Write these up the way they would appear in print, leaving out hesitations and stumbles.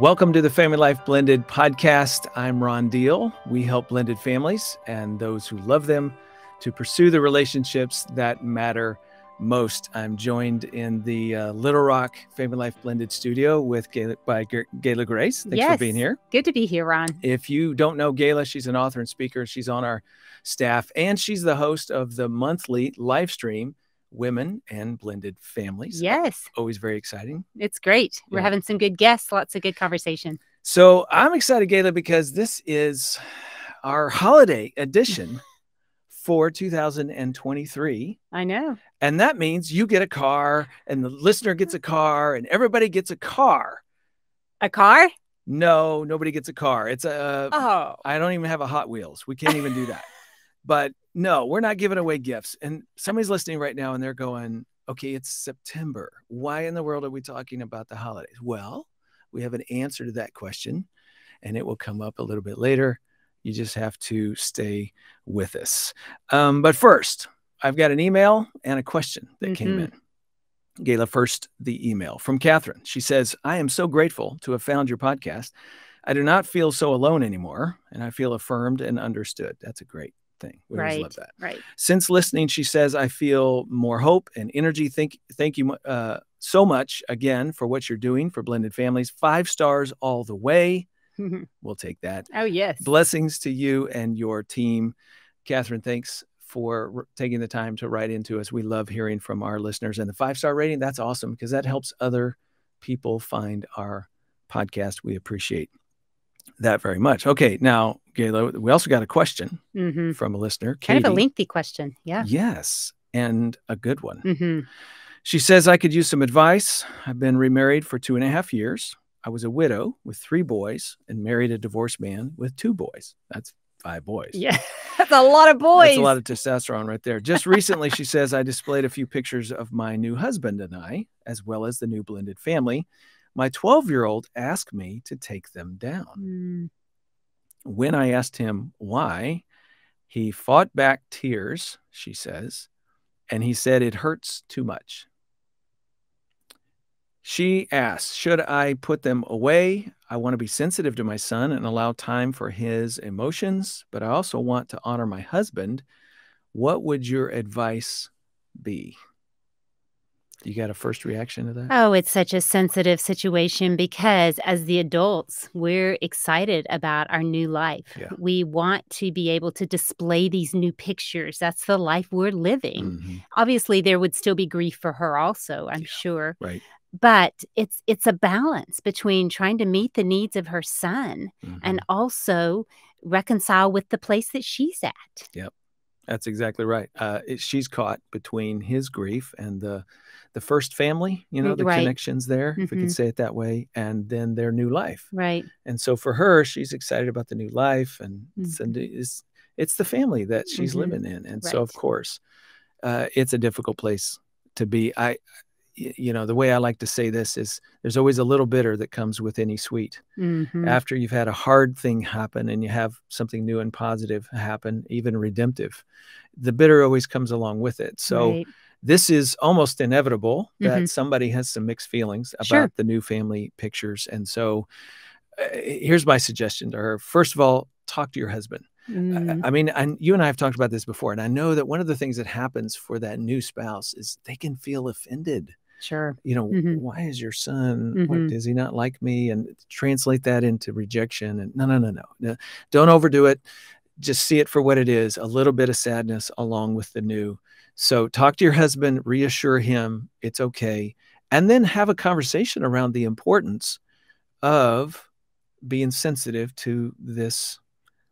Welcome to the Family Life Blended podcast. I'm Ron Deal. We help blended families and those who love them to pursue the relationships that matter most. I'm joined in the Little Rock Family Life Blended studio with Gayla Grace. Thanks for being here. Good to be here, Ron. If you don't know Gayla, she's an author and speaker. She's on our staff, and she's the host of the monthly live stream, Women and Blended Families. Yes. Always very exciting. It's great. We're having some good guests, lots of good conversation. So I'm excited, Gayla, because this is our holiday edition for 2023. I know. And that means you get a car, and the listener gets a car, and everybody gets a car. A car? No, nobody gets a car. It's Oh. I don't even have a Hot Wheels. We can't even do that. But no, we're not giving away gifts. And somebody's listening right now and they're going, okay, it's September. Why in the world are we talking about the holidays? Well, we have an answer to that question, and it will come up a little bit later. You just have to stay with us. But first, I've got an email and a question that came in. Gayla, first, the email from Catherine. She says, I am so grateful to have found your podcast. I do not feel so alone anymore, and I feel affirmed and understood. That's a great thing. We always love that. Right. Since listening, she says, I feel more hope and energy. Thank you so much again for what you're doing for blended families. 5 stars all the way. We'll take that. Oh, yes. Blessings to you and your team. Catherine, thanks for taking the time to write into us. We love hearing from our listeners, and the 5-star rating, that's awesome because that helps other people find our podcast. We appreciate that very much. Okay, now, Gayla, we also got a question from a listener, Katie. Kind of a lengthy question. Yeah. Yes, and a good one. She says, I could use some advice. I've been remarried for 2.5 years. I was a widow with 3 boys and married a divorced man with 2 boys. That's 5 boys. Yeah, that's a lot of boys. That's a lot of testosterone right there. Just recently, she says, I displayed a few pictures of my new husband and I, as well as the new blended family. My 12-year-old asked me to take them down. When I asked him why, he fought back tears, she says, and he said it hurts too much. She asked, should I put them away? I want to be sensitive to my son and allow time for his emotions, but I also want to honor my husband. What would your advice be? You got a first reaction to that? Oh, it's such a sensitive situation because as the adults, we're excited about our new life. Yeah. We want to be able to display these new pictures. That's the life we're living. Obviously, there would still be grief for her also, I'm sure. Right. But it's a balance between trying to meet the needs of her son and also reconcile with the place that she's at. Yep. That's exactly right. She's caught between his grief and the first family, the connections there, if we could say it that way, and then their new life. Right. And so for her, she's excited about the new life, and it's the family that she's living in. And so, of course, it's a difficult place to be. The way I like to say this is there's always a little bitter that comes with any sweet. After you've had a hard thing happen and you have something new and positive happen, even redemptive, the bitter always comes along with it. So this is almost inevitable that somebody has some mixed feelings about the new family pictures. And so here's my suggestion to her. First of all, talk to your husband. I mean, you and I have talked about this before, and I know that one of the things that happens for that new spouse is they can feel offended. Sure. Why is your son, what, does he not like me? And translate that into rejection. And no. Don't overdo it. Just see it for what it is, a little bit of sadness along with the new. So talk to your husband, reassure him it's okay, and then have a conversation around the importance of being sensitive to this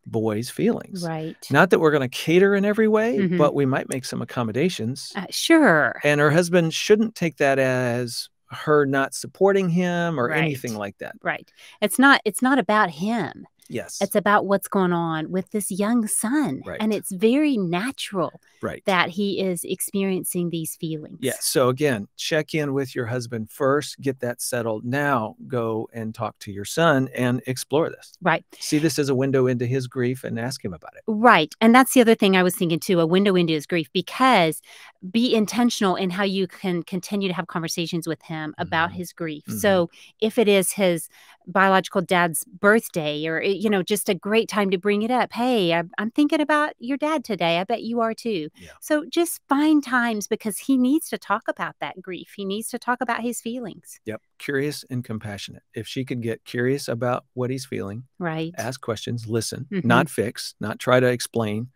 boy's feelings. Right. Not that we're going to cater in every way, but we might make some accommodations. Sure. And her husband shouldn't take that as her not supporting him or anything like that. Right. It's not about him. Yes. It's about what's going on with this young son. Right. And it's very natural that he is experiencing these feelings. Yeah. So again, check in with your husband first, get that settled. Now go and talk to your son and explore this. Right. See this as a window into his grief and ask him about it. Right. And that's the other thing I was thinking too, a window into his grief, because be intentional in how you can continue to have conversations with him about his grief. So if it is his biological dad's birthday, or, just a great time to bring it up. Hey, I'm thinking about your dad today. I bet you are too. Yeah. So just find times, because he needs to talk about that grief. He needs to talk about his feelings. Yep. Curious and compassionate. If she can get curious about what he's feeling, right? Ask questions, listen, not fix, not try to explain.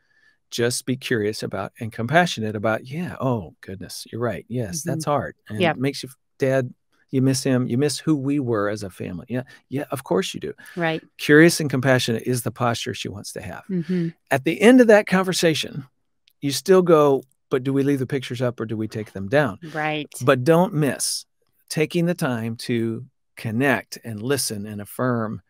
Just be curious about and compassionate about, yeah, oh, goodness, you're right. Yes, that's hard. And it makes you, Dad, you miss him. You miss who we were as a family. Yeah, yeah, of course you do. Right. Curious and compassionate is the posture she wants to have. At the end of that conversation, you still go, but do we leave the pictures up or do we take them down? Right. But don't miss taking the time to connect and listen and affirm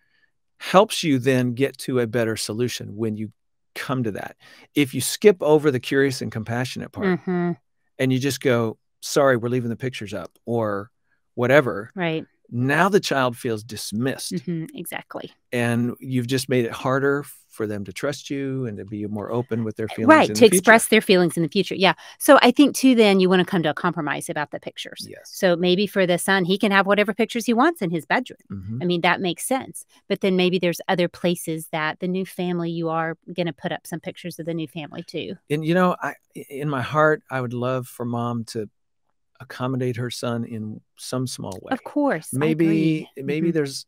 helps you then get to a better solution when you come to that. If you skip over the curious and compassionate part and you just go, sorry, we're leaving the pictures up or whatever. Right. Now the child feels dismissed. Exactly. And you've just made it harder for them to trust you and to be more open with their feelings. Right. In To the future. express their feelings in the future. Yeah. So I think too, then you want to come to a compromise about the pictures. Yes. So maybe for the son, he can have whatever pictures he wants in his bedroom. I mean, that makes sense. But then maybe there's other places that the new family, you are going to put up some pictures of the new family too. And, in my heart, I would love for Mom to accommodate her son in some small way. Of course. Maybe there's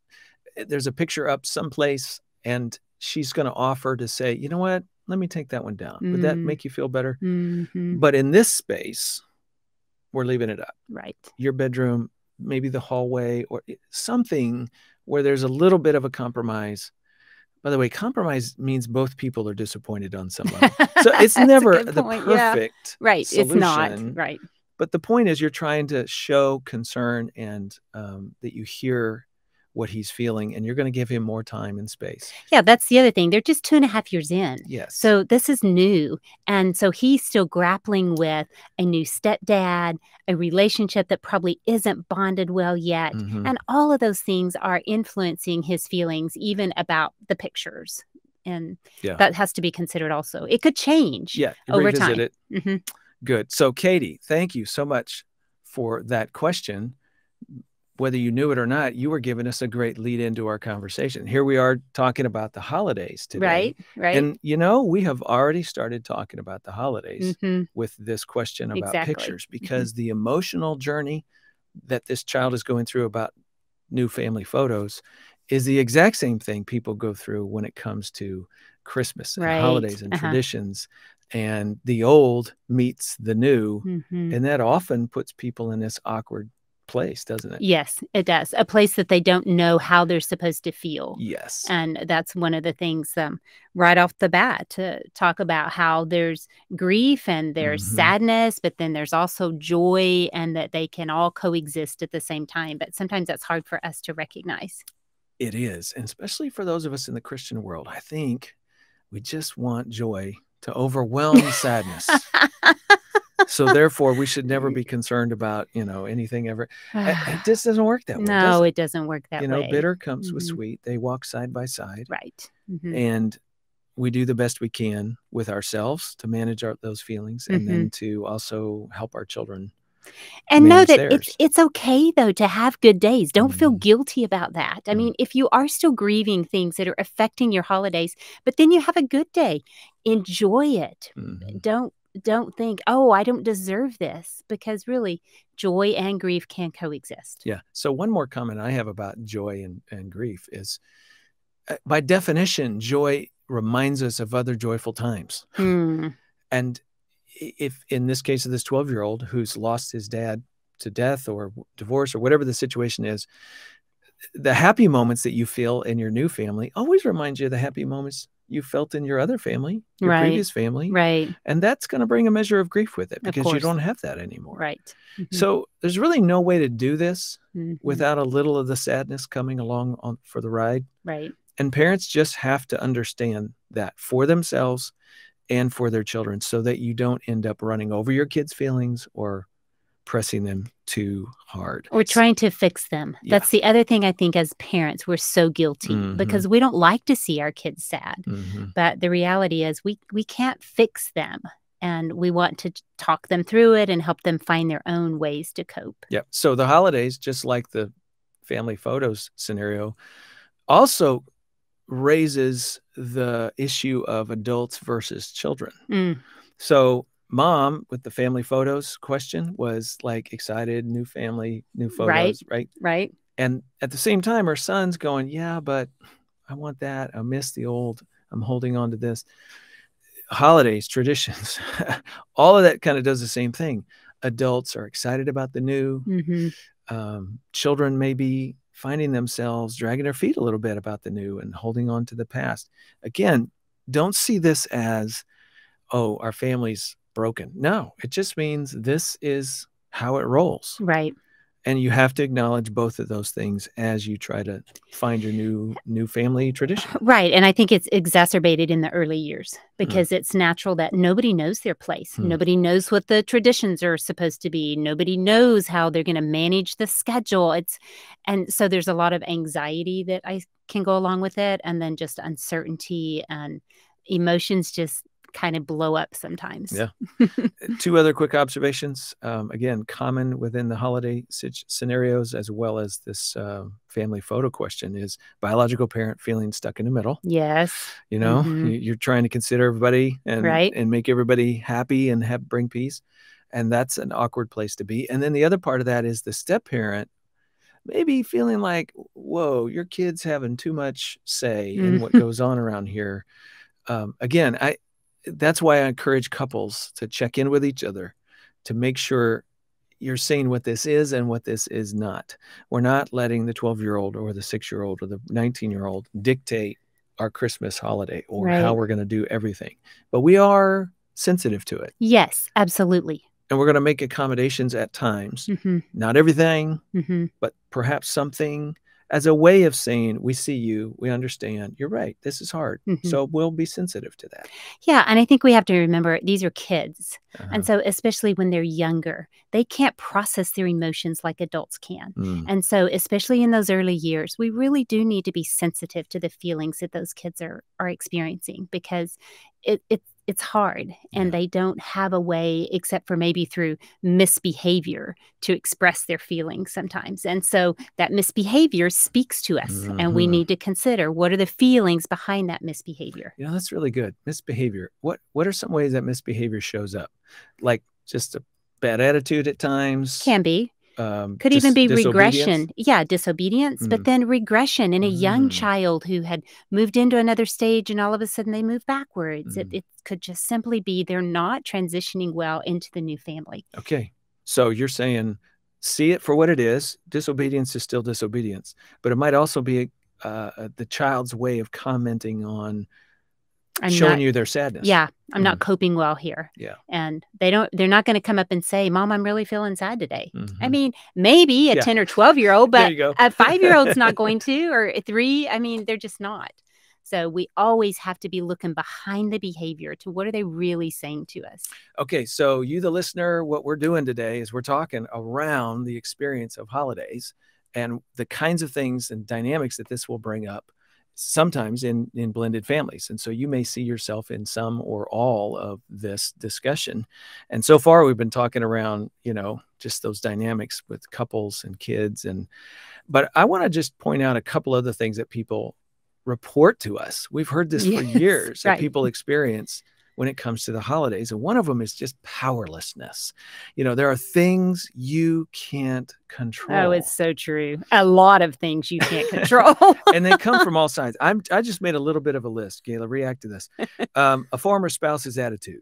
a picture up someplace and she's going to offer to say, you know what, let me take that one down. Would that make you feel better? But in this space, we're leaving it up. Right. Your bedroom, maybe the hallway, or something where there's a little bit of a compromise. By the way, compromise means both people are disappointed on some level. So it's never the perfect right. solution. It's not. Right. But the point is you're trying to show concern and that you hear what he's feeling, and you're going to give him more time and space. Yeah, that's the other thing. They're just 2.5 years in. Yes. So this is new. And so he's still grappling with a new stepdad, a relationship that probably isn't bonded well yet. And all of those things are influencing his feelings, even about the pictures. And that has to be considered also. It could change over time. Good. So Katie, thank you so much for that question. Whether you knew it or not, you were giving us a great lead into our conversation. Here we are talking about the holidays today. Right. And, we have already started talking about the holidays with this question about pictures, because the emotional journey that this child is going through about new family photos is the exact same thing people go through when it comes to Christmas and holidays and traditions. And the old meets the new. And that often puts people in this awkward place, doesn't it? Yes, it does. A place that they don't know how they're supposed to feel. Yes. And that's one of the things right off the bat, to talk about how there's grief and there's sadness, but then there's also joy, and that they can all coexist at the same time. But sometimes that's hard for us to recognize. It is. And especially for those of us in the Christian world, I think we just want joy to overwhelm sadness. So therefore, we should never be concerned about, anything ever. It just doesn't work that way. No, it doesn't work that way. Bitter comes with sweet. They walk side by side. Right. And we do the best we can with ourselves to manage those feelings, and then to also help our children. And know that it's okay, though, to have good days. Don't feel guilty about that. I mean, if you are still grieving things that are affecting your holidays, but then you have a good day, enjoy it. Don't think, oh, I don't deserve this, because really joy and grief can coexist. Yeah. So one more comment I have about joy and grief is, by definition, joy reminds us of other joyful times. And if in this case of this 12-year-old who's lost his dad to death or divorce or whatever the situation is, the happy moments that you feel in your new family always remind you of the happy moments you felt in your other family, your previous family. Right. And that's going to bring a measure of grief with it, because you don't have that anymore. Right. So there's really no way to do this without a little of the sadness coming along for the ride. Right. And parents just have to understand that for themselves and for their children, so that you don't end up running over your kids' feelings or pressing them too hard. Or trying to fix them. Yeah. That's the other thing I think as parents, we're so guilty because we don't like to see our kids sad. But the reality is we can't fix them. And we want to talk them through it and help them find their own ways to cope. Yeah. So the holidays, just like the family photos scenario, also raises the issue of adults versus children. So mom with the family photos question was like excited, new family, new photos, right? Right. And at the same time, her son's going, yeah, but I want that. I miss the old. I'm holding on to this. Holidays, traditions, all of that kind of does the same thing. Adults are excited about the new. Children may be finding themselves dragging their feet a little bit about the new and holding on to the past. Again, don't see this as, oh, our family's broken. No, it just means this is how it rolls. Right. And you have to acknowledge both of those things as you try to find your new family tradition. Right. And I think it's exacerbated in the early years because it's natural that nobody knows their place. Nobody knows what the traditions are supposed to be. Nobody knows how they're going to manage the schedule. And so there's a lot of anxiety that I can go along with it. And then just uncertainty and emotions just kind of blow up sometimes. Yeah. Two other quick observations. Again, common within the holiday scenarios, as well as this family photo question, is biological parent feeling stuck in the middle. Yes. You know, you're trying to consider everybody and make everybody happy and bring peace. And that's an awkward place to be. And then the other part of that is the step parent maybe feeling like, whoa, your kid's having too much say in what goes on around here. Again, that's why I encourage couples to check in with each other to make sure you're saying what this is and what this is not. We're not letting the 12-year-old or the 6-year-old or the 19-year-old dictate our Christmas holiday or how we're going to do everything. But we are sensitive to it. Yes, absolutely. And we're going to make accommodations at times. Not everything, but perhaps something, as a way of saying, we see you, we understand, you're right, this is hard. So we'll be sensitive to that. Yeah, and I think we have to remember these are kids. And so especially when they're younger, they can't process their emotions like adults can. And so especially in those early years, we really do need to be sensitive to the feelings that those kids are experiencing because it's hard and they don't have a way except for maybe through misbehavior to express their feelings sometimes. And so that misbehavior speaks to us and we need to consider what are the feelings behind that misbehavior. You know, that's really good. Misbehavior. What are some ways that misbehavior shows up? Like just a bad attitude at times? Can be. Could even be regression. Yeah, disobedience, but then regression in a young child who had moved into another stage and all of a sudden they move backwards. It could just simply be they're not transitioning well into the new family. Okay. So you're saying see it for what it is. Disobedience is still disobedience, but it might also be the child's way of commenting on showing you their sadness. Yeah, I'm not coping well here. Yeah. And they're not going to come up and say, Mom, I'm really feeling sad today. I mean, maybe a 10 or 12-year-old, but a 5-year-old's not going to, or a 3. I mean, they're just not. So we always have to be looking behind the behavior to what are they really saying to us. Okay, so you, the listener, what we're doing today is we're talking around the experience of holidays and the kinds of things and dynamics that this will bring up sometimes in blended families. And so you may see yourself in some or all of this discussion. And so far we've been talking around, you know, just those dynamics with couples and kids. But I want to just point out a couple other things that people report to us. We've heard this for years that people experience when it comes to the holidays. And one of them is just powerlessness. You know, there are things you can't control. Oh, it's so true. A lot of things you can't control. And they come from all sides. I just made a little bit of a list. Gayla, react to this. A former spouse's attitude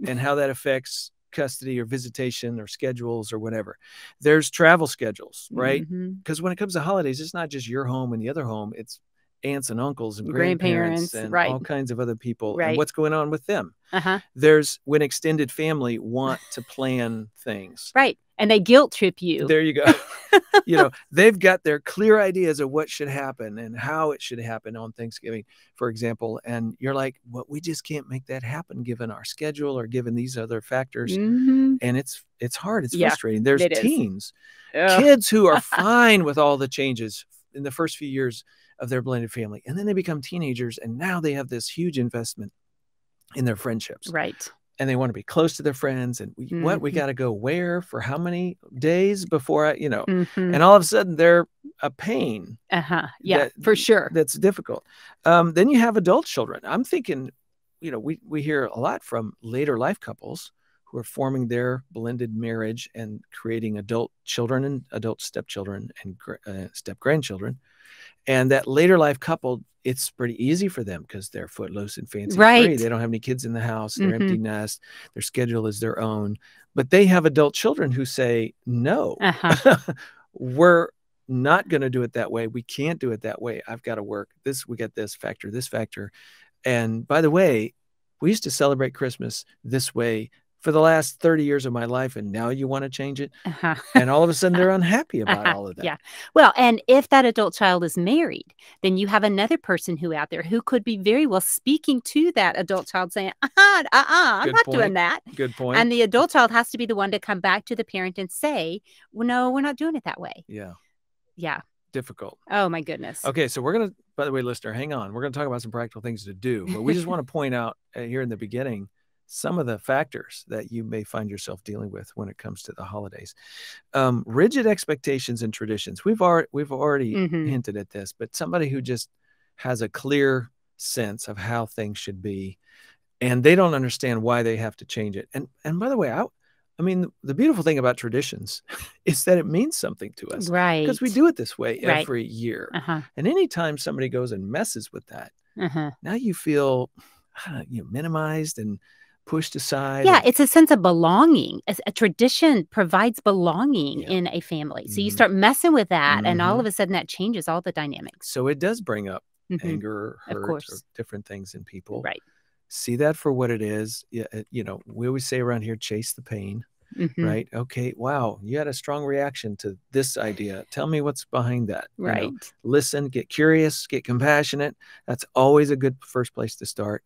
and how that affects custody or visitation or schedules or whatever. There's travel schedules, right? Because when it comes to holidays, it's not just your home and the other home. It's aunts and uncles and grandparents and all kinds of other people and what's going on with them. There's when extended family want to plan things. And they guilt trip you. There you go. You know, they've got their clear ideas of what should happen and how it should happen on Thanksgiving, for example. And you're like, well, we just can't make that happen given our schedule or given these other factors. And it's hard. It's frustrating. There's teens, kids who are fine with all the changes in the first few years of their blended family. And then they become teenagers and now they have this huge investment in their friendships. and they want to be close to their friends. And we got to go where for how many days before and all of a sudden they're a pain. Yeah, for sure. That's difficult. Then you have adult children. I'm thinking, we hear a lot from later life couples who are forming their blended marriage and creating adult children and adult stepchildren and step grandchildren. And that later life couple, it's pretty easy for them because they're footloose and fancy free. They don't have any kids in the house. They're empty nest. Their schedule is their own. But they have adult children who say, no, we're not going to do it that way. We can't do it that way. I've got to work this. We got this factor. And by the way, we used to celebrate Christmas this way for the last 30 years of my life, and now you want to change it? And all of a sudden they're unhappy about all of that. Yeah. Well, and if that adult child is married, then you have another person who out there who could be very well speaking to that adult child saying, I'm not doing that. Good point. And the adult child has to be the one to come back to the parent and say, well, no, we're not doing it that way. Yeah. Yeah. Difficult. Oh, my goodness. Okay, so we're going to, by the way, listener, hang on. We're going to talk about some practical things to do, but we just want to point out here in the beginning some of the factors that you may find yourself dealing with when it comes to the holidays. Rigid expectations and traditions. We've already hinted at this, but somebody who just has a clear sense of how things should be, and they don't understand why they have to change it. And by the way, I mean, the beautiful thing about traditions is that it means something to us. Right. Because we do it this way every year. And anytime somebody goes and messes with that, now you feel minimized and pushed aside. Yeah, it's a sense of belonging. A tradition provides belonging in a family. So you start messing with that, and all of a sudden that changes all the dynamics. So it does bring up anger, hurt, or different things in people. Right. See that for what it is. Yeah, we always say around here, chase the pain. Right. Okay. Wow. You had a strong reaction to this idea. Tell me what's behind that. Right. Listen, get curious, get compassionate. That's always a good first place to start.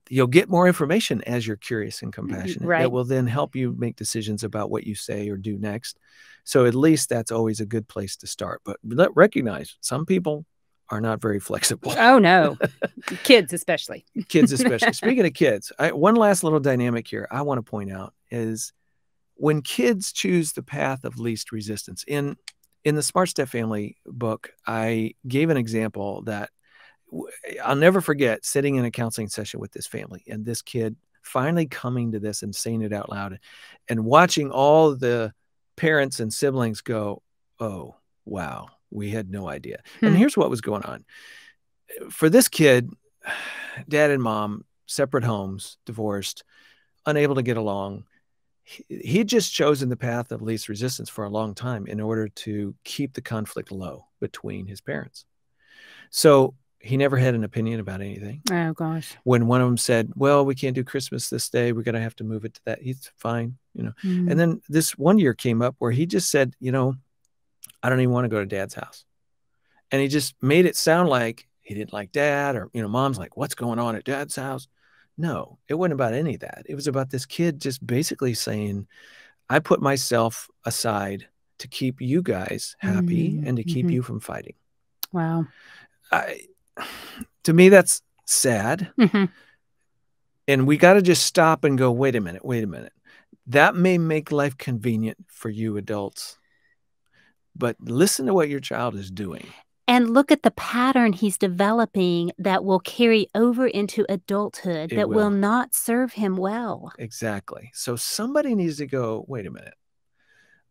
You'll get more information as you're curious and compassionate. That will then help you make decisions about what you say or do next. So at least that's always a good place to start. But recognize some people are not very flexible. Oh, no. Kids especially. Kids especially. Speaking of kids, one last little dynamic here I want to point out is when kids choose the path of least resistance. In the Smart Step Family book, I gave an example that I'll never forget sitting in a counseling session with this family and this kid finally coming to this and saying it out loud and watching all the parents and siblings go, oh, wow, we had no idea. And here's what was going on. For this kid, dad and mom, separate homes, divorced, unable to get along. He'd just chosen the path of least resistance for a long time in order to keep the conflict low between his parents. So he never had an opinion about anything. Oh, gosh. When one of them said, well, we can't do Christmas this day, we're going to have to move it to that, he's fine, And then this one year came up where he just said, I don't even want to go to dad's house. And he just made it sound like he didn't like dad, or, mom's like, what's going on at dad's house? No, it wasn't about any of that. It was about this kid just basically saying, I put myself aside to keep you guys happy and to keep you from fighting. Wow. To me, that's sad. And we got to just stop and go, wait a minute. That may make life convenient for you adults, but listen to what your child is doing. And look at the pattern he's developing that will carry over into adulthood that will not serve him well. Exactly. So somebody needs to go, wait a minute.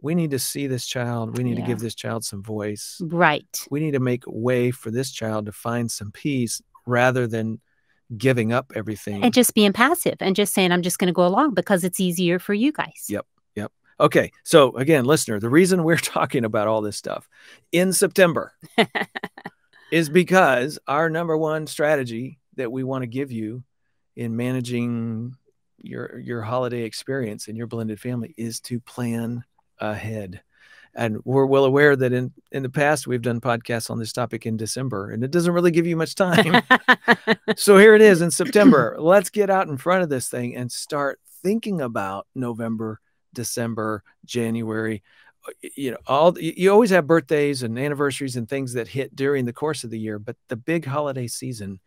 We need to see this child. We need to give this child some voice. Right. We need to make way for this child to find some peace rather than giving up everything. And just being passive and just saying, I'm just going to go along because it's easier for you guys. Yep. Okay. So again, listener, the reason we're talking about all this stuff in September is because our number one strategy that we want to give you in managing your holiday experience in your blended family is to plan ahead. And we're well aware that in the past, we've done podcasts on this topic in December, and it doesn't really give you much time. So here it is in September. Let's get out in front of this thing and start thinking about November, December, January. You always have birthdays and anniversaries and things that hit during the course of the year, but the big holiday season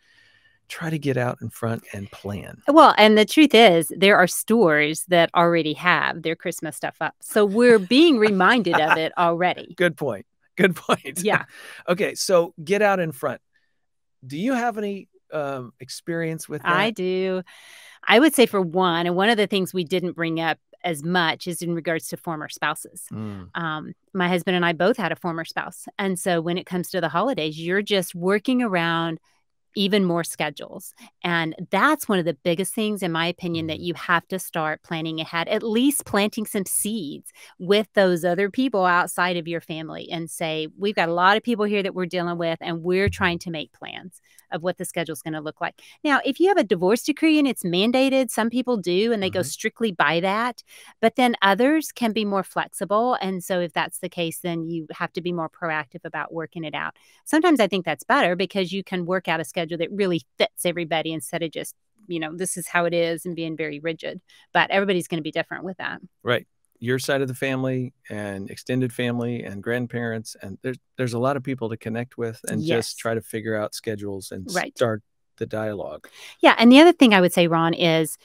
try to get out in front and plan. Well, and the truth is, there are stores that already have their Christmas stuff up. So we're being reminded of it already. Good point. Good point. Yeah. Okay, so get out in front. Do you have any experience with that? I do. I would say for one, and one of the things we didn't bring up as much is in regards to former spouses. My husband and I both had a former spouse. And so when it comes to the holidays, you're just working around even more schedules. And that's one of the biggest things, in my opinion, that you have to start planning ahead, at least planting some seeds with those other people outside of your family and say, we've got a lot of people here that we're dealing with, and we're trying to make plans of what the schedule is going to look like. Now, if you have a divorce decree and it's mandated, some people do, and they go strictly by that, but then others can be more flexible. And so if that's the case, then you have to be more proactive about working it out. Sometimes I think that's better because you can work out a schedule that really fits everybody instead of just, this is how it is and being very rigid. But everybody's going to be different with that. Right. Your side of the family and extended family and grandparents. And there's a lot of people to connect with and just try to figure out schedules and start the dialogue. Yeah. And the other thing I would say, Ron, is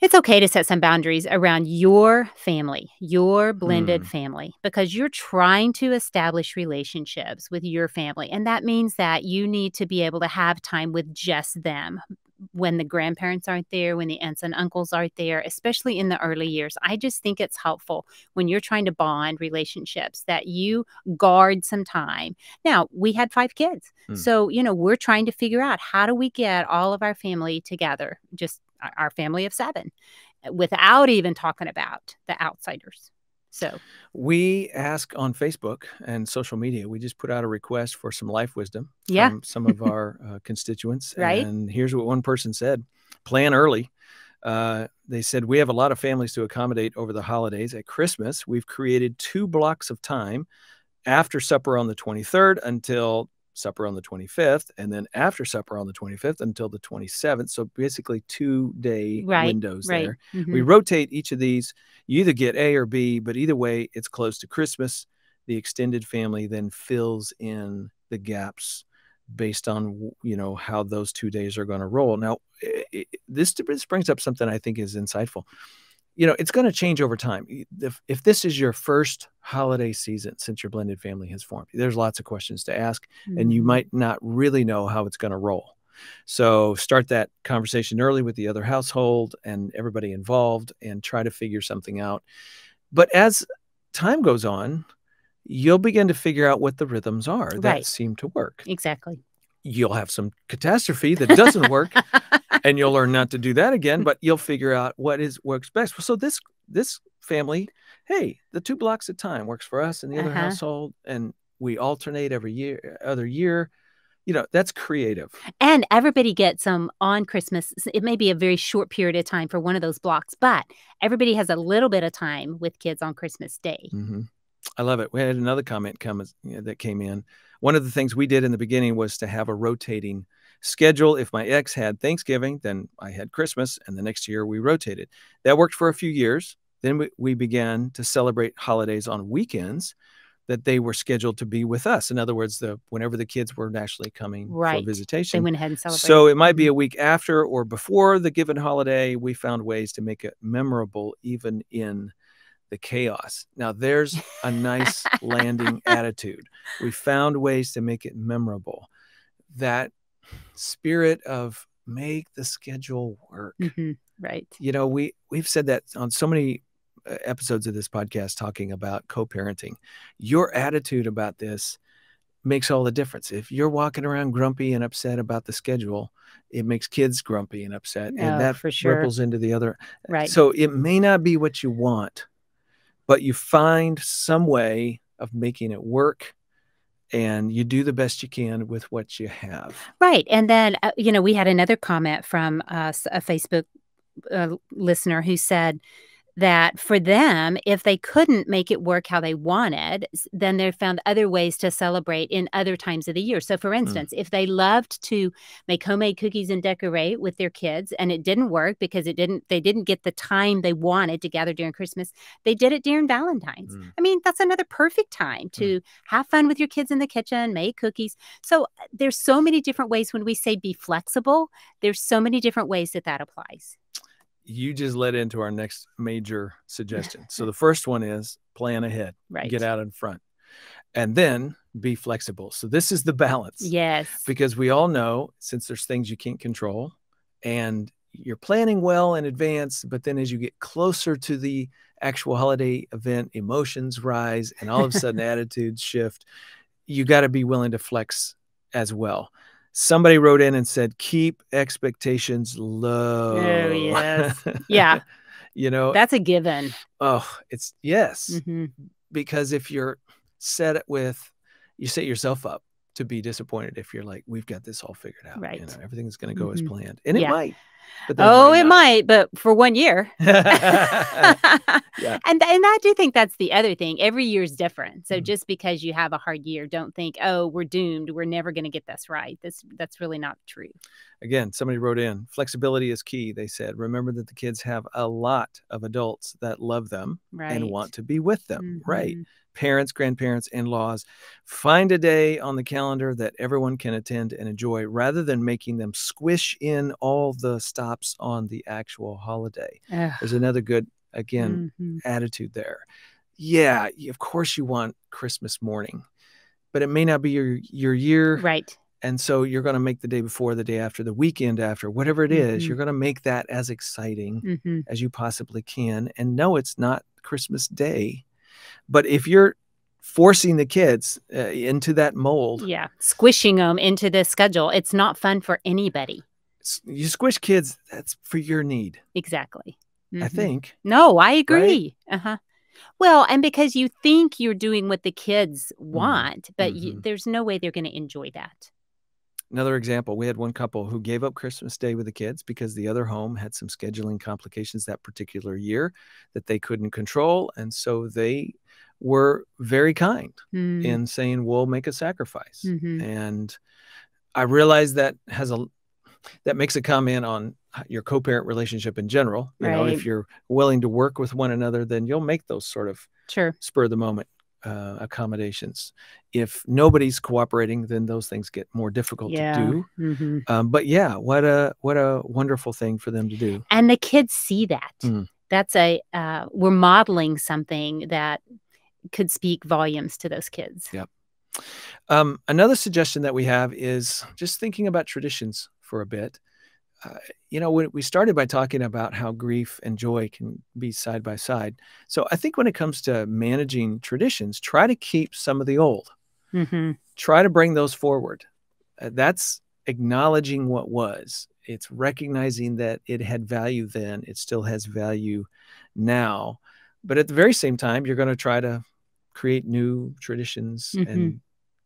it's okay to set some boundaries around your family, your blended family, because you're trying to establish relationships with your family. And that means that you need to be able to have time with just them when the grandparents aren't there, when the aunts and uncles aren't there, especially in the early years. I just think it's helpful when you're trying to bond relationships that you guard some time. Now, we had 5 kids. So, we're trying to figure out how do we get all of our family together, just our family of 7, without even talking about the outsiders. So we ask on Facebook and social media, we just put out a request for some life wisdom from some of our constituents. Right. And here's what one person said: plan early. They said, we have a lot of families to accommodate over the holidays. At Christmas, we've created 2 blocks of time after supper on the 23rd until supper on the 25th, and then after supper on the 25th until the 27th. So basically 2-day windows there. We rotate each of these. You either get A or B, but either way, it's close to Christmas. The extended family then fills in the gaps based on, how those 2 days are going to roll. Now, this brings up something I think is insightful. It's going to change over time. If this is your first holiday season since your blended family has formed, there's lots of questions to ask, and you might not really know how it's going to roll. So start that conversation early with the other household and everybody involved and try to figure something out. But as time goes on, you'll begin to figure out what the rhythms are that seem to work. Exactly. You'll have some catastrophe that doesn't work, and you'll learn not to do that again, but you'll figure out what works best. So this family, hey, the 2 blocks at time works for us and the other household, and we alternate other year. That's creative. And everybody gets them on Christmas. It may be a very short period of time for one of those blocks, but everybody has a little bit of time with kids on Christmas Day. I love it. We had another comment that came in. One of the things we did in the beginning was to have a rotating schedule. If my ex had Thanksgiving, then I had Christmas, and the next year we rotated. That worked for a few years. Then we began to celebrate holidays on weekends that they were scheduled to be with us. In other words, whenever the kids were naturally coming for visitation. They went ahead and celebrated. So it might be a week after or before the given holiday. We found ways to make it memorable even in the chaos. Now, there's a nice landing attitude. We found ways to make it memorable. That spirit of make the schedule work. Right. We've said that on so many episodes of this podcast talking about co-parenting. Your attitude about this makes all the difference. If you're walking around grumpy and upset about the schedule, it makes kids grumpy and upset, and that for sure ripples into the other. Right. So it may not be what you want, but you find some way of making it work, and you do the best you can with what you have. Right. And then, we had another comment from a Facebook listener who said that for them, if they couldn't make it work how they wanted, then they found other ways to celebrate in other times of the year. So, for instance, if they loved to make homemade cookies and decorate with their kids and it didn't work because they didn't get the time they wanted to gather during Christmas, they did it during Valentine's. I mean, that's another perfect time to have fun with your kids in the kitchen, make cookies. So there's so many different ways when we say be flexible, there's so many different ways that applies. You just led into our next major suggestion. So the first one is plan ahead, get out in front, and then be flexible. So this is the balance. Yes. Because we all know, since there's things you can't control and you're planning well in advance, but then as you get closer to the actual holiday event, emotions rise and all of a sudden attitudes shift. You got to be willing to flex as well. Somebody wrote in and said, keep expectations low. Oh, yes. Yeah. You know, that's a given. Oh, it's yes. Because if you're set yourself up to be disappointed if you're like, we've got this all figured out. Right. You know, everything's going to go as planned. And it might. But it might, but for 1 year. And I do think that's the other thing. Every year is different. So just because you have a hard year, don't think, oh, we're doomed. We're never going to get this right. That's really not true. Again, somebody wrote in, flexibility is key. They said, remember that the kids have a lot of adults that love them and want to be with them. Right. Parents, grandparents, in-laws. Find a day on the calendar that everyone can attend and enjoy rather than making them squish in all the stops on the actual holiday. There's another good, again, attitude there. Yeah, of course you want Christmas morning, but it may not be your year. Right. And so you're going to make the day before, the day after, the weekend after, whatever it is, you're going to make that as exciting as you possibly can. And no, it's not Christmas Day. But if you're forcing the kids into that mold. Squishing them into the schedule, it's not fun for anybody. You squish kids, that's for your need. Exactly. I think. No, I agree. Right? Well, and because you think you're doing what the kids want, but there's no way they're going to enjoy that. Another example, we had one couple who gave up Christmas Day with the kids because the other home had some scheduling complications that particular year that they couldn't control. And so they were very kind in saying, we'll make a sacrifice. And I realize that makes a comment on your co-parent relationship in general. You know, if you're willing to work with one another, then you'll make those sort of spur of the moment accommodations. If nobody's cooperating, then those things get more difficult to do. But yeah, what a wonderful thing for them to do. And the kids see that. That's we're modeling something that could speak volumes to those kids. Yep. Another suggestion that we have is just thinking about traditions for a bit. You know, we started by talking about how grief and joy can be side by side. So I think when it comes to managing traditions, try to keep some of the old. Try to bring those forward. That's acknowledging what was. It's recognizing that it had value then. It still has value now. But at the very same time, you're going to try to create new traditions and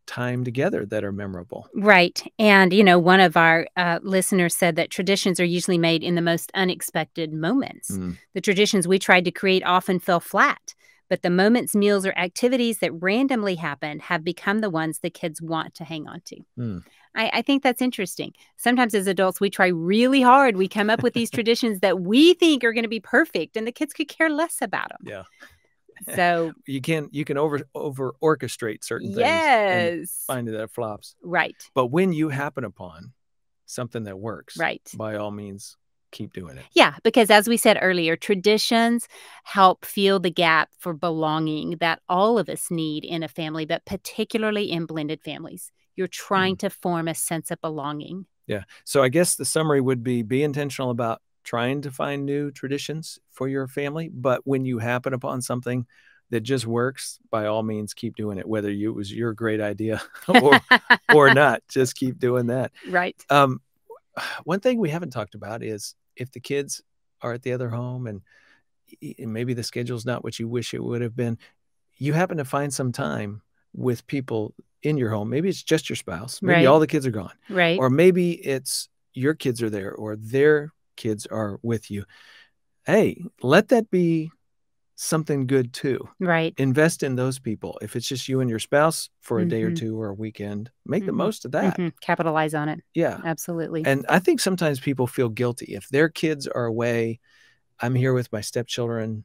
time together that are memorable. Right. And, you know, one of our listeners said that traditions are usually made in the most unexpected moments. The traditions we tried to create often fell flat, but the moments, meals, or activities that randomly happen have become the ones the kids want to hang on to. I think that's interesting. Sometimes as adults, we try really hard. We come up with these traditions that we think are going to be perfect, and the kids could care less about them. Yeah. So you can over orchestrate certain things and find that it flops. Right. But when you happen upon something that works, by all means, keep doing it. Yeah, because as we said earlier, traditions help fill the gap for belonging that all of us need in a family, but particularly in blended families. You're trying to form a sense of belonging. Yeah. So I guess the summary would be intentional about trying to find new traditions for your family. But when you happen upon something that just works, by all means, keep doing it, whether it was your great idea or not. Just keep doing that. Right. One thing we haven't talked about is if the kids are at the other home and maybe the schedule's not what you wish it would have been, you happen to find some time with people in your home. Maybe it's just your spouse. Maybe all the kids are gone. Right. Or maybe it's your kids are there or their kids are with you. Hey, let that be something good too. Right. Invest in those people. If it's just you and your spouse for a day or two or a weekend, make the most of that. Capitalize on it. Yeah. Absolutely. And I think sometimes people feel guilty. If their kids are away, I'm here with my stepchildren.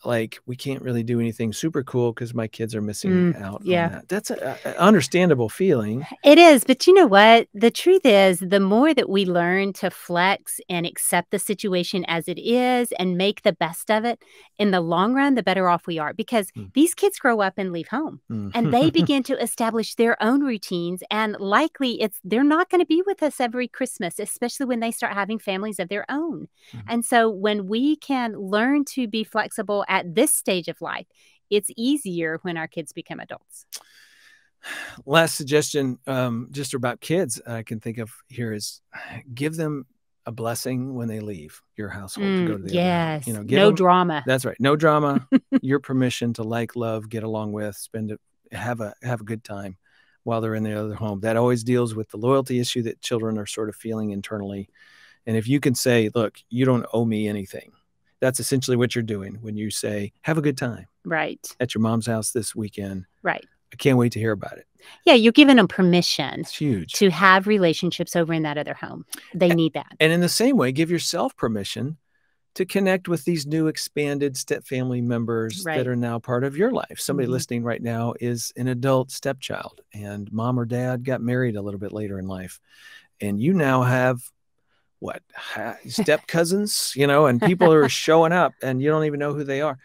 Like, we can't really do anything super cool because my kids are missing out on that. That's an understandable feeling. It is. But you know what? The truth is, the more that we learn to flex and accept the situation as it is and make the best of it, in the long run, the better off we are. Because these kids grow up and leave home. And they begin to establish their own routines. And likely they're not going to be with us every Christmas, especially when they start having families of their own. And so when we can learn to be flexible at this stage of life, it's easier when our kids become adults. Last suggestion, just about kids I can think of here is give them a blessing when they leave your household to go to the other home. You know, no drama. That's right. No drama. Your permission to like, love, get along with, have a good time while they're in the other home. That always deals with the loyalty issue that children are sort of feeling internally. And if you can say, look, you don't owe me anything. That's essentially what you're doing when you say, have a good time. Right. At your mom's house this weekend. Right. I can't wait to hear about it. Yeah, you're giving them permission. It's huge. To have relationships over in that other home. They need that. And in the same way, give yourself permission to connect with these new expanded step family members that are now part of your life. Somebody listening right now is an adult stepchild, and mom or dad got married a little bit later in life. And you now have step cousins, you know, and people are showing up and you don't even know who they are.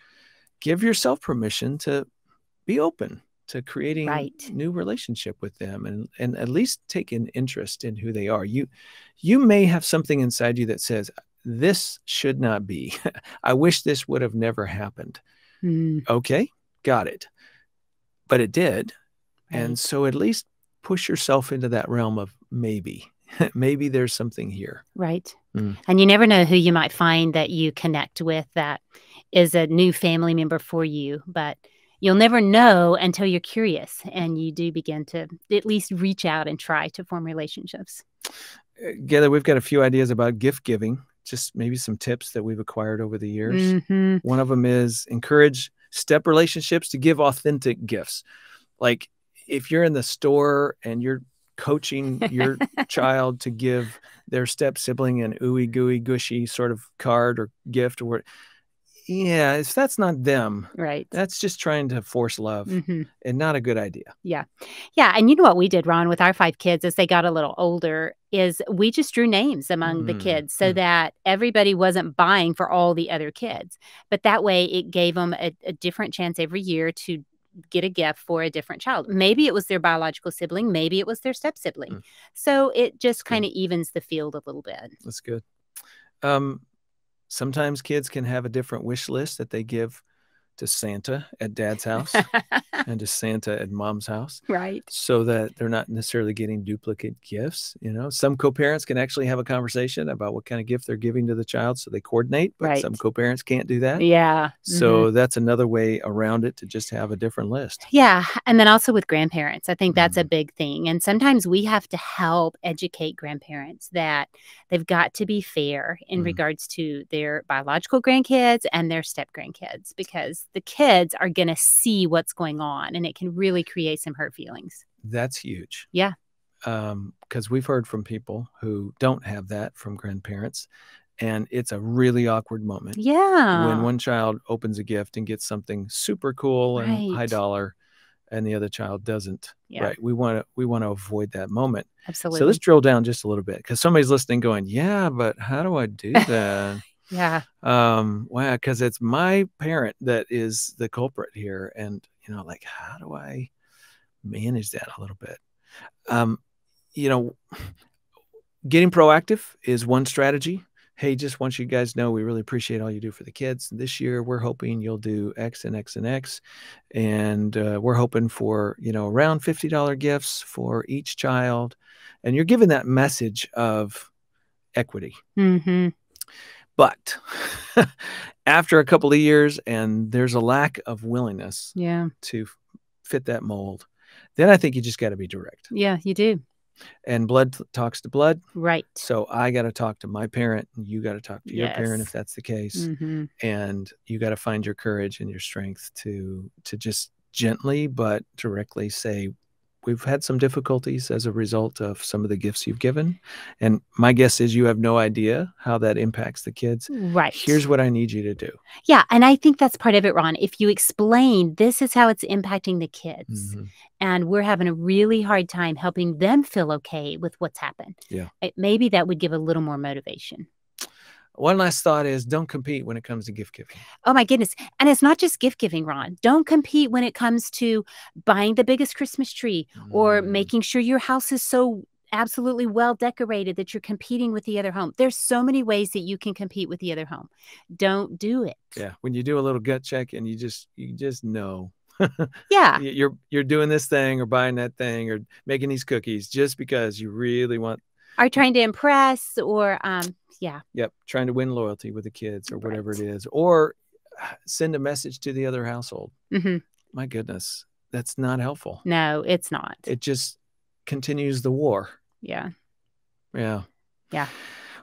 Give yourself permission to be open to creating new relationship with them and at least take an interest in who they are. You may have something inside you that says, this should not be. I wish this would have never happened. Okay, got it. But it did. And so at least push yourself into that realm of maybe. Maybe there's something here. Right. And you never know who you might find that you connect with that is a new family member for you. But you'll never know until you're curious and you do begin to at least reach out and try to form relationships. Gayla, we've got a few ideas about gift giving, just maybe some tips that we've acquired over the years. One of them is encourage step relationships to give authentic gifts. Like if you're in the store and you're coaching your child to give their step sibling an ooey gooey gushy sort of card or gift or if that's not them, that's just trying to force love and not a good idea. Yeah. And you know what we did, Ron, with our 5 kids as they got a little older is we just drew names among the kids so that everybody wasn't buying for all the other kids. But that way it gave them a different chance every year to get a gift for a different child. Maybe it was their biological sibling. Maybe it was their step sibling. So it just kind of evens the field a little bit. That's good. Sometimes kids can have a different wish list that they give to Santa at dad's house and to Santa at mom's house. Right. So that they're not necessarily getting duplicate gifts. You know, some co-parents can actually have a conversation about what kind of gift they're giving to the child so they coordinate, but some co-parents can't do that. Yeah. So that's another way around it to just have a different list. Yeah. And then also with grandparents, I think that's a big thing. And sometimes we have to help educate grandparents that they've got to be fair in regards to their biological grandkids and their step grandkids, because the kids are going to see what's going on and it can really create some hurt feelings. That's huge. Yeah. Because we've heard from people who don't have that from grandparents, and it's a really awkward moment. Yeah. When one child opens a gift and gets something super cool and high dollar and the other child doesn't. Yeah. Right. We want to avoid that moment. Absolutely. So let's drill down just a little bit, because somebody's listening going, yeah, but how do I do that? Yeah. Wow, because it's my parent that is the culprit here. And, you know, like, how do I manage that a little bit? You know, getting proactive is one strategy. Hey, just want you guys know we really appreciate all you do for the kids. This year, we're hoping you'll do X and X and X. And we're hoping for, you know, around $50 gifts for each child. And you're giving that message of equity. But after a couple of years and there's a lack of willingness to fit that mold, then I think you just got to be direct. Yeah, you do. And blood talks to blood. Right. So I got to talk to my parent, and you got to talk to your parent if that's the case. And you got to find your courage and your strength to just gently but directly say, we've had some difficulties as a result of some of the gifts you've given. And my guess is you have no idea how that impacts the kids. Right. Here's what I need you to do. Yeah. And I think that's part of it, Ron. If you explain this is how it's impacting the kids, and we're having a really hard time helping them feel okay with what's happened, maybe that would give a little more motivation. One last thought is don't compete when it comes to gift giving. Oh, my goodness. And it's not just gift giving, Ron. Don't compete when it comes to buying the biggest Christmas tree or making sure your house is so absolutely well decorated that you're competing with the other home. There's so many ways that you can compete with the other home. Don't do it. Yeah. When you do a little gut check and you just know. Yeah. You're doing this thing or buying that thing or making these cookies just because you really want. Are trying to impress or Yep. Trying to win loyalty with the kids or whatever it is, or send a message to the other household. My goodness, that's not helpful. No, it's not. It just continues the war. Yeah.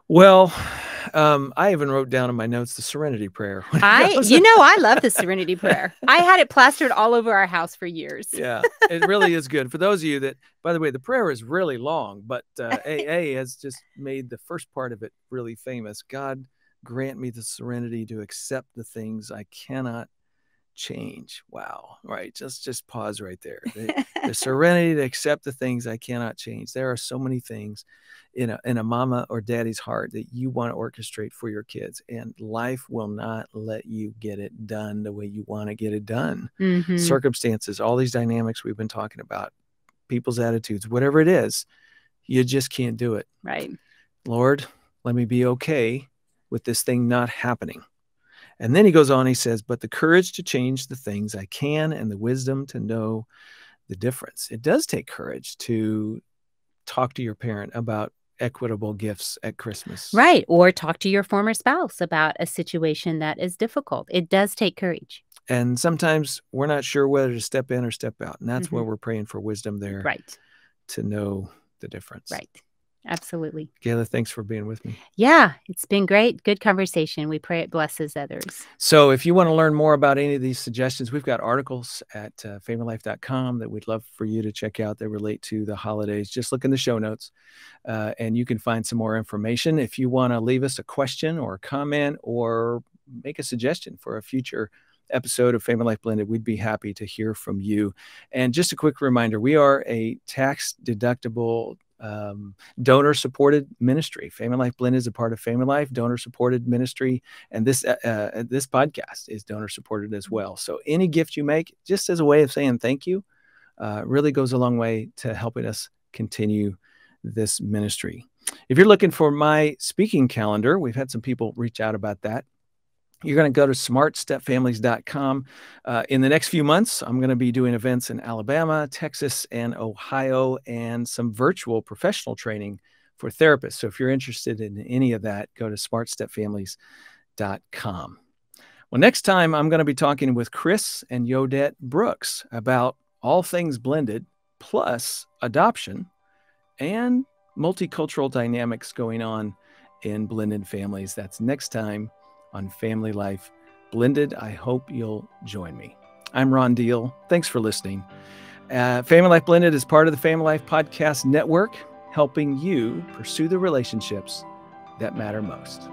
Well, I even wrote down in my notes the Serenity Prayer. I love the Serenity Prayer. I had it plastered all over our house for years. Yeah, it really is good. For those of you that, by the way, the prayer is really long, but AA has just made the first part of it really famous. God, grant me the serenity to accept the things I cannot change. Wow. Right. Just pause right there. The serenity to accept the things I cannot change. There are so many things in a mama or daddy's heart that you want to orchestrate for your kids, and life will not let you get it done the way you want to get it done. Circumstances, all these dynamics we've been talking about, people's attitudes, whatever it is, you just can't do it. Right. Lord, let me be okay with this thing not happening. And then he goes on, he says, but the courage to change the things I can and the wisdom to know the difference. It does take courage to talk to your parent about equitable gifts at Christmas. Right. Or talk to your former spouse about a situation that is difficult. It does take courage. And sometimes we're not sure whether to step in or step out. And that's where we're praying for wisdom there. Right. To know the difference. Right. Absolutely. Gayla, thanks for being with me. Yeah, it's been great. Good conversation. We pray it blesses others. So if you want to learn more about any of these suggestions, we've got articles at FamilyLife.com that we'd love for you to check out that relate to the holidays. Just look in the show notes and you can find some more information. If you want to leave us a question or a comment or make a suggestion for a future episode of Family Life Blended, we'd be happy to hear from you. And just a quick reminder, we are a tax-deductible donor-supported ministry. Family Life Blended is a part of Family Life, donor-supported ministry, and this podcast is donor-supported as well. So any gift you make, just as a way of saying thank you, really goes a long way to helping us continue this ministry. If you're looking for my speaking calendar, we've had some people reach out about that. You're going to go to smartstepfamilies.com. In the next few months, I'm going to be doing events in Alabama, Texas, and Ohio, and some virtual professional training for therapists. So if you're interested in any of that, go to smartstepfamilies.com. Well, next time, I'm going to be talking with Chris and Yodette Brooks about all things blended, plus adoption and multicultural dynamics going on in blended families. That's next time on Family Life Blended. I hope you'll join me. I'm Ron Deal. Thanks for listening. Family Life Blended is part of the Family Life Podcast Network, helping you pursue the relationships that matter most.